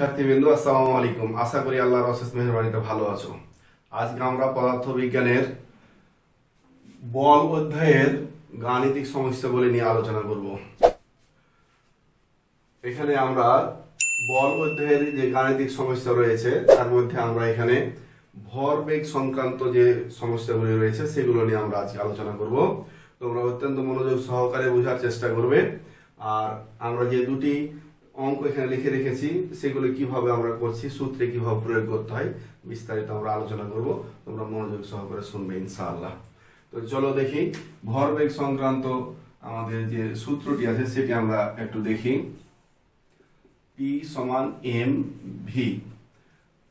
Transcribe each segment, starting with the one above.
শিক্ষার্থীবৃন্দ, আসসালামু আলাইকুম। আশা করি আল্লাহর অশেষ মেহেরবানিতে ভালো আছো। আজকে আমরা পদার্থবিজ্ঞানের বল অধ্যায়ের গাণিতিক সমস্যাগুলি নিয়ে আলোচনা করব। এখানে আমরা বল অধ্যায়ের যে গাণিতিক সমস্যা রয়েছে তার মধ্যে আমরা এখানে ভরবেগ সংক্রান্ত যে সমস্যাগুলি রয়েছে সেগুলো নিয়ে আমরা আজকে আলোচনা করব। তোমরা অত্যন্ত মনোযোগ সহকারে বোঝার চেষ্টা করবে। আর আমরা যে দুটি অঙ্ক এখানে লিখে রেখেছি সেগুলো কিভাবে আমরা করছি, সূত্রে কিভাবে প্রয়োগ করতে হয়, বিস্তারিত আমরা আলোচনা করব। তোমরা মনোযোগ সহকারে শুনবে ইনশাআল্লাহ। তো চলো দেখি ভরবেগ সংক্রান্ত আমাদের যে সূত্রটি আছে সেটি আমরা একটু দেখি। পি সমান এম ভি।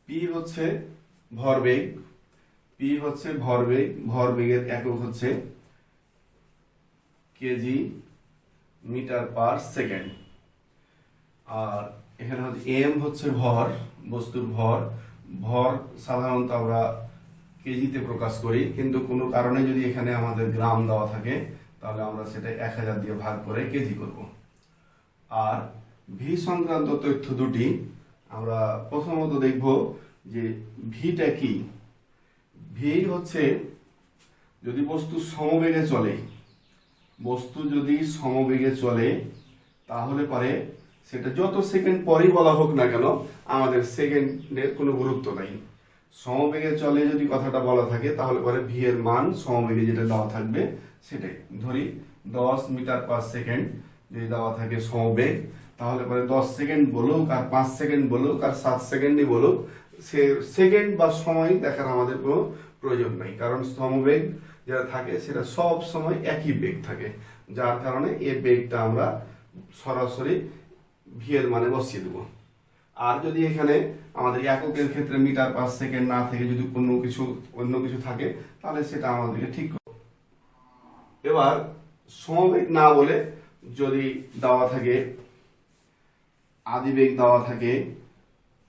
পি হচ্ছে ভরবেগ, ভরবেগের একক হচ্ছে কেজি মিটার পার সেকেন্ড। আর এখানে হচ্ছে এম হচ্ছে ভর, বস্তুর ভর সাধারণত আমরা কেজিতে প্রকাশ করি, কিন্তু কোনো কারণে যদি এখানে আমাদের গ্রাম দেওয়া থাকে তাহলে আমরা সেটা 1000 দিয়ে ভাগ করে কেজি করব। আর ভি সংক্রান্ত তথ্য দুটি আমরা প্রথমত দেখব যে ভিটা কি। ভি হচ্ছে যদি বস্তু যদি সমবেগে চলে তাহলে পরে সেটা যত সেকেন্ড পরেই বলা হোক না কেন আমাদের সেকেন্ডের কোনো গুরুত্ব নাই। সমবেগে চলে যদি কথাটা বলা থাকে তাহলে পরে ভি এর মান সমবেগে যেটা দেওয়া থাকবে সেটাই। ধরি 10 মিটার পার সেকেন্ড যদি দেওয়া থাকে সমবেগ, তাহলে পরে 10 সেকেন্ড বলুক আর 5 সেকেন্ড বলুক আর 7 সেকেন্ডই বলুক, সে সেকেন্ড বা সময় দেখার আমাদের কোনো প্রয়োজন নাই, কারণ সমবেগ যেটা থাকে সেটা সব সময় একই বেগ থাকে, যার কারণে এই বেগটা আমরা সরাসরি ভি এর মানে বসিয়ে দেব। আর যদি এখানে আমাদের এককের ক্ষেত্রে মিটার পার সেকেন্ড না থেকে যদি অন্য কিছু থাকে তাহলে সেটা আমাদেরকে ঠিক করতে হবে। এবার সমবেগ না বলে যদি দেওয়া থাকে আদিবেগ দেওয়া থাকে,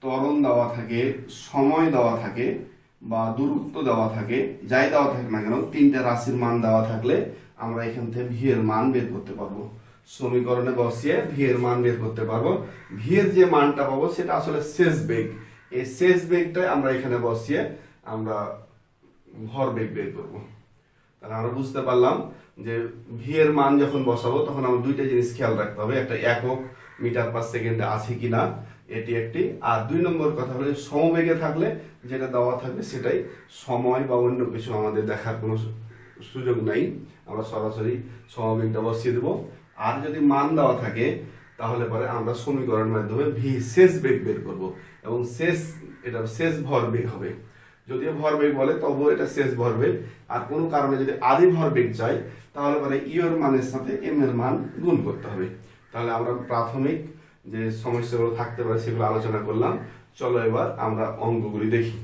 ত্বরণ দেওয়া থাকে, সময় দেওয়া থাকে বা দূরত্ব দেওয়া থাকে, যাই দেওয়া থাকে না কেন, তিনটা রাশির মান দেওয়া থাকলে আমরা এখান থেকে ভি এর মান বের করতে পারবো। সমীকরণে বসিয়ে ভি এর মান বের করতে পারবো। ভি এর যে মানটা পাবো সেটা আসলে শেষ বেগ। এই শেষ বেগটাই আমরা এখানে বসিয়ে আমরা ভরবেগ বের করবো। তাহলে আমরা বুঝতে পারলাম যে ভি এর মান যখন বসাবো তখন আমরা দুইটা জিনিস খেয়াল রাখতে হবে, একটা একক মিটার পার সেকেন্ডে আছে কিনা এটি একটি, আর 2 নম্বর কথা হলো সমবেগে থাকলে যেটা দেওয়া থাকবে সেটাই সময় বা অন্য কিছু আমাদের দেখার কোনো সুযোগ নাই, আমরা সরাসরি সমবেগটা বসিয়ে দেবো। আর যদি মান দেওয়া থাকে তাহলে পরে আমরা সমীকরণের মাধ্যমে ভি শেষ বেগ বের করব এবং এটা শেষ ভরবেগ হবে। যদিও ভরবেগ বলে তবুও এটা শেষ ভরবেগ। আর কোনো কারণে যদি আদি ভরবেগ চাই তাহলে পরে ই এর মানের সাথে এম এর মান গুণ করতে হবে। তাহলে আমরা প্রাথমিক যে সমস্যাগুলো থাকতে পারে সেগুলো আলোচনা করলাম। চলো এবার আমরা অঙ্কগুলি দেখি।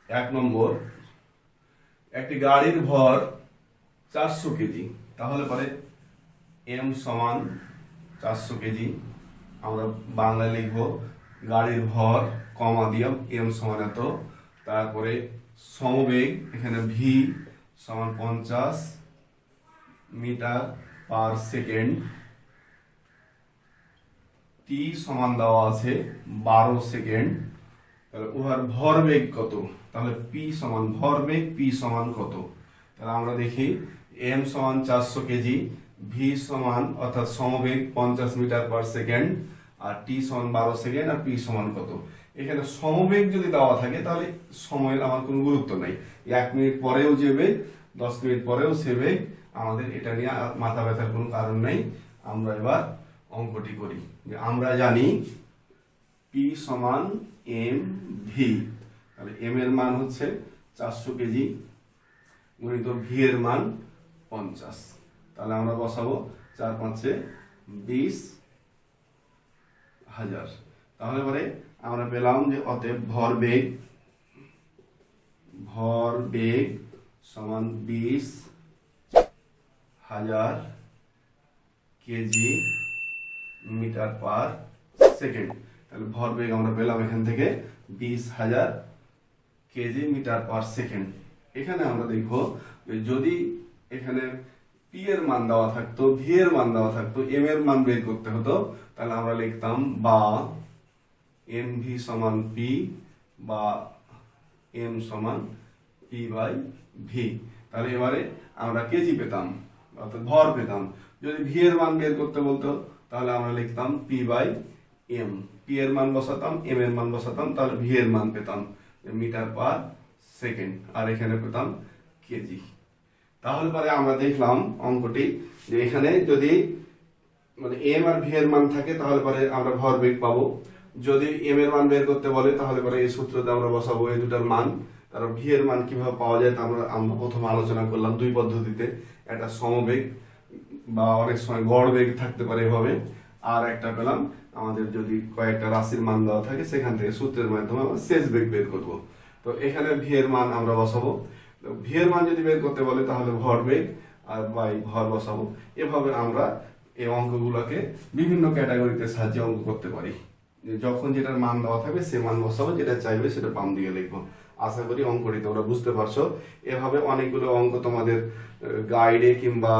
এক নম্বর, একটি গাড়ির ভর 400 কেজি, তাহলে পরে এম সমান 400 কেজি। আমরা বাংলায় লিখব গাড়ির ভর কমা দিয়ে এম সমান এত, তারপরে সমবেগ এখানে ভি সমান 50 মিটার পার সেকেন্ড, টি সমান দেওয়া আছে 12 সেকেন্ড। তাহলে উহার ভরবেগ কত, তাহলে পি সমান ভরবেগ, পি সমান কত। তাহলে আমরা দেখি এম সমান 400 কেজি, ভি সমান অর্থাৎ সমবেগ 50 মিটার পার সেকেন্ড, আর টি সমান 12 সেকেন্ড, আর পি সমান কত। এখানে সমবেগ যদি দেওয়া থাকে তাহলে সময়ের আমার কোনো গুরুত্ব নাই, 1 মিনিট পরেও যে বেগ 10 মিনিট পরেও সে বেগ, আমাদের এটা নিয়ে মাথা ব্যথার কোনো কারণ নেই। আমরা এবার অঙ্কটি করি। আমরা জানি পি সমান এম ভি, তাহলে এম এর মান হচ্ছে 400 কেজি গণিত ভি এর মান 50। তাহলে আমরা বসাবো 4 5 20,000। তাহলে পরে আমরা পেলাম যে অতএব ভরবেগ সমান 20,000 কেজি মিটার পার সেকেন্ড। তাহলে ভরবেগ আমরা পেলাম এখান থেকে 20,000 কেজি মিটার পার সেকেন্ড। এখানে আমরা দেখব যদি এখানে পি এর মান দেওয়া থাকতো, ভি এর মান দেওয়া থাকতো, এম এর মান বের করতে হতো, তাহলে আমরা লিখতাম বা এম ভি সমান পি বা এম সমান পি বাই ভি। তাহলে এবারে আমরা কেজি পেতাম, অর্থাৎ ভর পেতাম। যদি ভি এর মান বের করতে বলতো তাহলে আমরা লিখতাম পি বাই এম, পি এর মান বসাতাম, এম এর মান বসাতাম, তাহলে ভি এর মান পেতাম মিটার পার সেকেন্ড, আর এখানে পেতাম কেজি। তাহলে পরে আমরা দেখলাম অঙ্কটি যে এখানে যদি মানে এম আর ভি এর মান থাকে তাহলে পরে আমরা ভরবেগ পাবো। যদি এম এর মান বের করতে বলে তাহলে পরে এই সূত্রতে আমরা বসাবো এই দুটার মান। তারপর ভি এর মান কিভাবে পাওয়া যায় তা আমরা প্রথমে আলোচনা করলাম দুই পদ্ধতিতে, একটা সমবেগ বা অনেক সময় গড় বেগ থাকতে পারে এভাবে, আর একটা পেলাম আমাদের যদি কয়েকটা রাশির মান দেওয়া থাকে সেখান থেকে সূত্রের মাধ্যমে আমরা শেষ বেগ বের করব। তো এখানে ভি এর মান আমরা বসাবো, ভি এর মান যদি বের করতে বলে তাহলে ভরবেগ আর বাই ভর বসাবো। এভাবে আমরা এই অঙ্কগুলোকে বিভিন্ন ক্যাটাগরিতে সাহায্যে অঙ্ক করতে পারি। যখন যেটার মান দেওয়া থাকবে সে মান বসাবো, যেটা চাইবে সেটা বাম দিকে লিখবো। আশা করি অঙ্কটি তোমরা বুঝতে পারছো। এভাবে অনেকগুলো অঙ্ক তোমাদের গাইডে কিংবা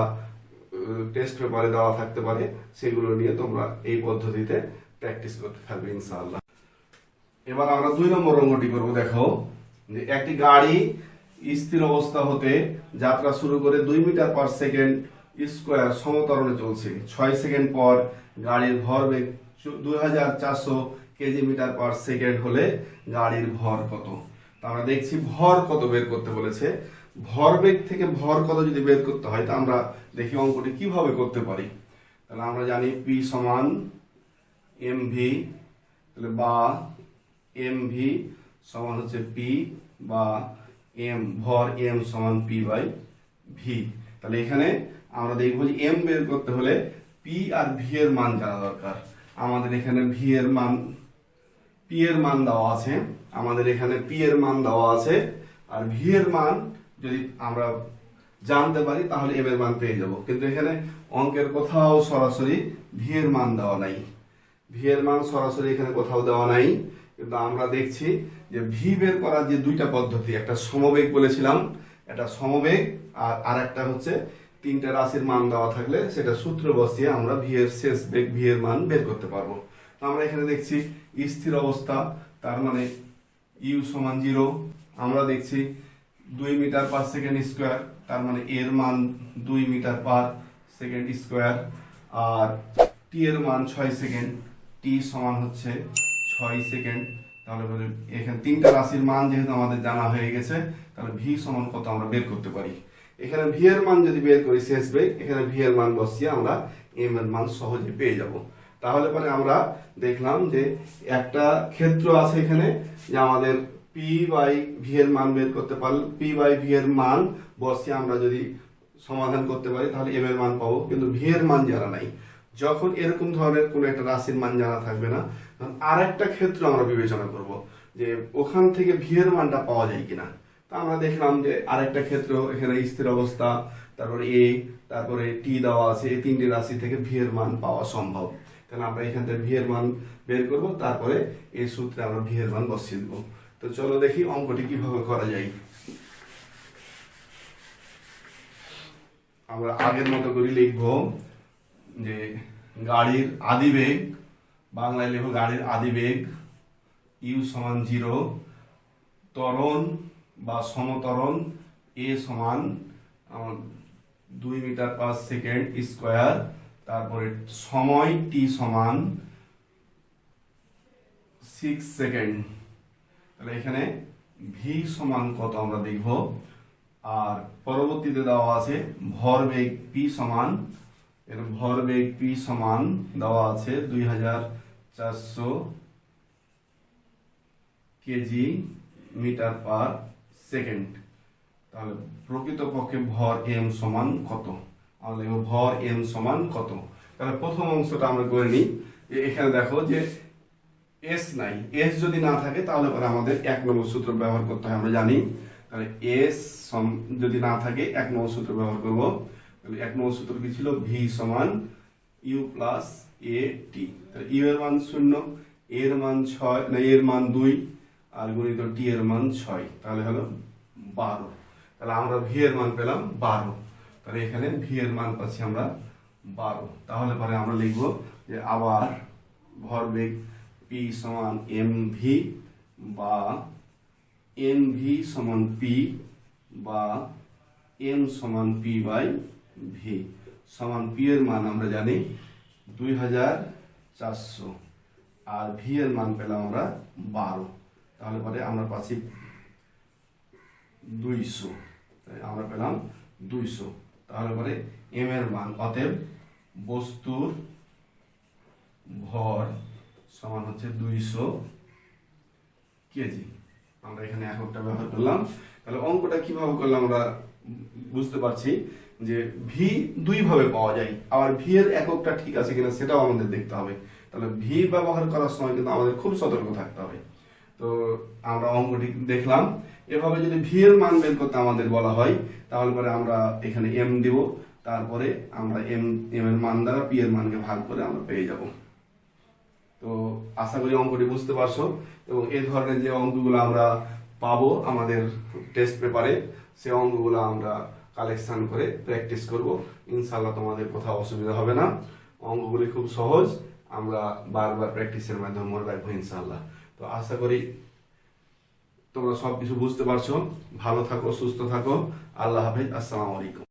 টেস্ট পেপারে দেওয়া থাকতে পারে, সেগুলো নিয়ে তোমরা এই পদ্ধতিতে প্র্যাকটিস করতে থাকবে ইনশাআল্লাহ। এবার আমরা 2 নম্বর অঙ্কটি করবো। দেখো যে একটি গাড়ি স্থির অবস্থা হতে যাত্রা শুরু করে 2 মিটার পার সেকেন্ড স্কোয়ার সমতরণে চলছে। 6 সেকেন্ড পর গাড়ির ভরবেগ 2400 কেজি মিটার পার সেকেন্ড হলে গাড়ির ভর কত? আমরা দেখছি ভর কত বের করতে বলেছে। ভরবেগ থেকে ভর কত যদি বের করতে হয় তা আমরা দেখি অঙ্কটি কিভাবে করতে পারি। তাহলে আমরা জানি পি সমান এম ভি, তাহলে বা এম ভি সমান হচ্ছে পি বা এম, ভর এম সমান পি বাই ভি। তাহলে এখানে আমরা দেখবো যে এম বের করতে হলে পি আর ভি এর মান জানা দরকার। আমাদের এখানে ভি এর মান, পি এর মান দেওয়া আছে, আমাদের এখানে পি এর মান দেওয়া আছে, আর ভি এর মান যদি আমরা জানতে পারি তাহলে এম এর মান পেয়ে যাব। কিন্তু এখানে অঙ্কের কোথাও সরাসরি ভি এর মান দেওয়া নাই, ভি এর মান সরাসরি এখানে কোথাও দেওয়া নাই। কিন্তু আমরা দেখছি যে ভি বের করার যে দুইটা পদ্ধতি, একটা সমবেগ বলেছিলাম, একটা সমবেগ, আর আরেকটা হচ্ছে তিনটা রাশির মান দেওয়া থাকলে সেটা সূত্র বসিয়ে আমরা ভি এর শেষ বেগ ভি এর মান বের করতে পারবো। আমরা এখানে দেখছি স্থির অবস্থা, তার মানে ইউ সমান 0। আমরা দেখছি 2 মিটার পার সেকেন্ড স্কোয়ার, তার মানে এর মান 2 মিটার পার সেকেন্ড স্কোয়ার, আর টি এর মান 6 সেকেন্ড, টি সমান হচ্ছে 6 সেকেন্ড। তাহলে এখানে তিনটা রাশির মান যেহেতু আমাদের জানা হয়ে গেছে, তাহলে ভি সমান কত আমরা বের করতে পারি। এখানে ভি এর মান যদি বের করি শেষ বেগ, এখানে ভি এর মান বসিয়ে আমরা এম এর মান সহজে পেয়ে যাব। তাহলে পরে আমরা দেখলাম যে একটা ক্ষেত্র আছে এখানে যে আমাদের পি বাই ভি এর মান বের করতে পারলে, পি বাই ভি এর মান বসিয়ে আমরা যদি সমাধান করতে পারি তাহলে এম এর মান পাবো, কিন্তু ভি এর মান জানা নাই। যখন এরকম ধরনের কোনো একটা রাশির মান জানা থাকবে না, তখন আর একটা ক্ষেত্র আমরা বিবেচনা করব যে ওখান থেকে ভি এর মানটা পাওয়া যায় কিনা। তা আমরা দেখলাম যে আরেকটা ক্ষেত্র, এখানে স্থির অবস্থা, তারপরে এ, তারপরে টি দেওয়া আছে, এই তিনটি রাশি থেকে ভি এর মান পাওয়া সম্ভব। তাহলে আমরা এখান থেকে ভি এর মান বের করব, তারপরে এই সূত্রে আমরা ভি এর মান বসিয়ে দেবো। তো চলো দেখি অঙ্কটি কিভাবে করা যায়। আমরা আগের মতো করে লিখব যে গাড়ির আদিবেগ, বাংলায় লিখব গাড়ির আদিবেগ ইউ সমান 0, ত্বরণ বা সমতরণ এ সমান 2 মিটার পার সেকেন্ড স্কোয়ার, তারপরে সময় টি সমান 6 সেকেন্ড। তাহলে এখানে ভি সমান কত আমরা দেখব। আর পরবর্তীতে দেওয়া আছে ভরবেগ পি সমান, ভরবেগ পি সমান দেওয়া আছে 2400 কেজি মিটার পার সেকেন্ড। তাহলে প্রকৃতপক্ষে ভর এম সমান কত, আমরা লিখব ভর এম সমান কত। তাহলে প্রথম অংশটা আমরা করে নিই। এখানে দেখো যে এস নাই, এস যদি না থাকে তাহলে পরে আমাদের 1 নম্বর সূত্র ব্যবহার করতে হয়, আমরা জানি। তাহলে এস যদি না থাকে 1 নম্বর সূত্র ব্যবহার করব। তাহলে 1 নম্বর সূত্র কি ছিল, ভি সমান ইউ প্লাস এ টি। তাহলে ইউ এর মান 0, এর মান 6 না এর মান 2, আর গুণিত টি এর মান 6, তাহলে হলো 12। তাহলে আমরা ভি এর মান পেলাম 12। তাহলে এখানে ভি এর মান পাচ্ছি আমরা 12। তাহলে পরে আমরা লিখব যে আবার ভরবেগ পি সমান এম ভি বা এম ভি সমান পি বা এম সমান পি বাই ভি সমান পি এর মান আমরা জানি 2400 আর ভি এর মান পেলাম আমরা 12। তাহলে পরে আমরা পাচ্ছি 200, আমরা পেলাম 200। তাহলে পরে এম এর মান, অতএব বস্তুর ভর সমান হচ্ছে 200 কেজি। আমরা এখানে এককটা ব্যবহার করলাম। তাহলে অঙ্কটা কিভাবে করলাম আমরা বুঝতে পারছি যে ভি দুই ভাবে পাওয়া যায়, আবার ভি এর এককটা ঠিক আছে কিনা সেটাও আমাদের দেখতে হবে। তাহলে ভি ব্যবহার করার সময় কিন্তু আমাদের খুব সতর্ক থাকতে হবে। তো আমরা অঙ্কটি দেখলাম। এভাবে যদি ভি এর মান বের করতে আমাদের বলা হয় তাহলে পরে আমরা এখানে এম দিব, তারপরে আমরা এম এর মান দ্বারা পি এর মানকে ভাগ করে আমরা পেয়ে যাব। তো আশা করি অঙ্কটি বুঝতে পারছো, এবং এই ধরনের যে অঙ্কগুলো আমরা পাবো আমাদের টেস্ট পেপারে সেই অঙ্কগুলো আমরা কালেকশন করে প্র্যাকটিস করব। ইনশাআল্লাহ তোমাদের কোথাও অসুবিধা হবে না। অঙ্কগুলি খুব সহজ, আমরা বারবার প্র্যাকটিসের মাধ্যমে মনে রাখবো ইনশাআল্লাহ। তো আশা করি তোমরা সবকিছু বুঝতে পারছো। ভালো থাকো, সুস্থ থাকো। আল্লাহ হাফেজ, আসসালামু আলাইকুম।